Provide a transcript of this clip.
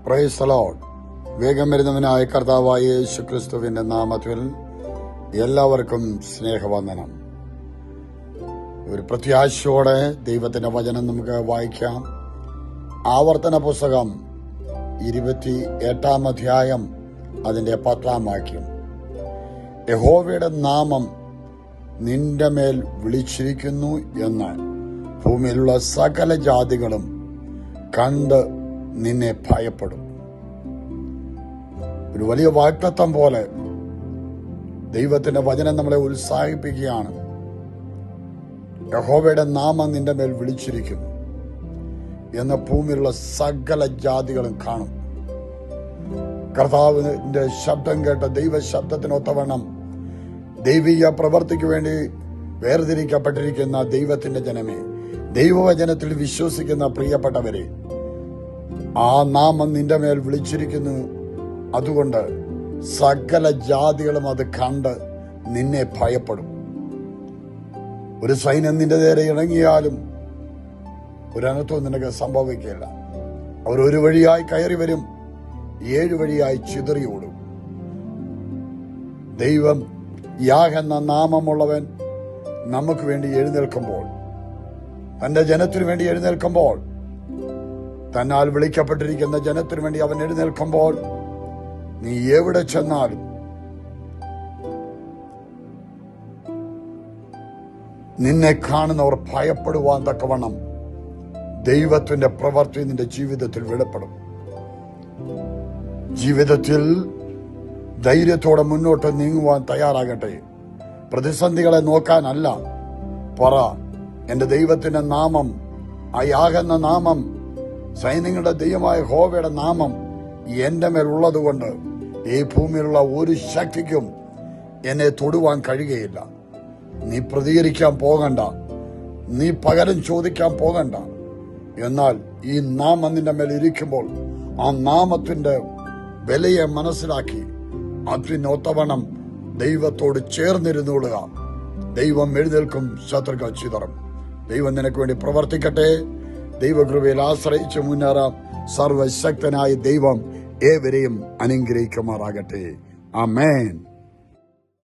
Praise the Lord. വേഗം വരുന്നവനായ കർത്താവായ യേശുക്രിസ്തുവിന്റെ നാമത്തിൽ എല്ലാവർക്കും സ്നേഹവന്ദനം. ഒരു പ്രത്യാശയോടെ ദൈവത്തിന്റെ വചനം നമുക്ക് വായിക്കാം. ആവർത്തന പുസ്തകം 28 അധ്യായം അതിന്റെ 10 വാക്യം. യഹോവയുടെ നാമം നിന്റെ മേൽ വിളിച്ചിരിക്കുന്നു എന്ന് ഭൂമിയിലുള്ള സകല ജാതികളും കണ്ട് നിന്നെ ഭയപ്പെടും. ഒരു വലിയ വാഗ്ദത്തം പോലെ ദൈവത്തിന്റെ വചനം നമ്മളെ ഉത്സാഹിപ്പിക്കുകയാണ്. യഹോവയുടെ നാമം നിന്റെ മേൽ വിളിച്ചിരിക്കുന്നു എന്ന് ഭൂമിയിലുള്ള സകല ജാതികളും കാണും. കർത്താവിന്റെ ശബ്ദം കേട്ട ദൈവശബ്ദത്തിനൊത്തവണ്ണം ദൈവിക പ്രവർത്തിക്ക് വേണ്ടി വേർതിരിക്കപ്പെട്ടിരിക്കുന്ന ദൈവത്തിന്റെ ജനമേ, ദൈവവചനത്തിൽ വിശ്വസിക്കുന്ന പ്രിയപ്പെട്ടവരെ, ആ നാമം നിന്റെ മേൽ വിളിച്ചിരിക്കുന്നു. അതുകൊണ്ട് സകല ജാതികളും അത് കണ്ട് നിന്നെ ഭയപ്പെടും. ഒരു സൈന്യം നിന്റെ നേരെ ഇറങ്ങിയാലും ഒരു അനർത്ഥവും നിനക്ക് സംഭവിക്കില്ല. അവർ ഒരു വഴിയായി കയറി വരും, 7 വഴിയായി ചിതറിയോടും. ദൈവം യാഹെന്ന നാമമുള്ളവൻ നമുക്ക് വേണ്ടി എഴുന്നേൽക്കുമ്പോൾ, തന്റെ ജനത്തിനു വേണ്ടി എഴുന്നേൽക്കുമ്പോൾ, തന്നാൽ വിളിക്കപ്പെട്ടിരിക്കുന്ന ജനത്തിനു വേണ്ടി അവൻ എഴുന്നേൽക്കുമ്പോൾ, നീ എവിടെ ചെന്നാലും നിന്നെ കാണുന്നവർ ഭയപ്പെടുവാൻ തക്കവണ്ണം ദൈവത്തിന്റെ പ്രവൃത്തി നിന്റെ ജീവിതത്തിൽ വെളിപ്പെടും. ജീവിതത്തിൽ ധൈര്യത്തോടെ മുന്നോട്ട് നീങ്ങുവാൻ തയ്യാറാകട്ടെ. പ്രതിസന്ധികളെ നോക്കാനല്ല. പറ, എന്റെ ദൈവത്തിന്റെ നാമം, ആ യാഹെന്ന നാമം, സൈന്യങ്ങളുടെ ദൈവമായ യഹോവയുടെ നാമം എന്റെ മേൽ ഉള്ളതുകൊണ്ട് ഈ ഭൂമിയിലുള്ള ഒരു ശക്തിക്കും എന്നെ തൊടുവാൻ കഴിയുകയില്ല. നീ പ്രതികരിക്കാൻ പോകണ്ട, നീ പകരം ചോദിക്കാൻ പോകണ്ട. എന്നാൽ ഈ നാമം നിന്റെ മേൽ ഇരിക്കുമ്പോൾ ആ നാമത്തിന്റെ വിലയെ മനസ്സിലാക്കി അതിനൊത്തവണ്ണം ദൈവത്തോട് ചേർന്നിരുന്നുകൊള്ളുക. ദൈവം എഴുന്നേൽക്കും, ശത്രുക്കൾ ചിതറും. ദൈവം നിനക്ക് വേണ്ടി പ്രവർത്തിക്കട്ടെ. ദൈവകൃപയിൽ ആശ്രയിച്ച് മുന്നേറാം. സർവശക്തനായ ദൈവം ഏവരെയും അനുഗ്രഹിക്കുമാറാകട്ടെ. ആമേൻ.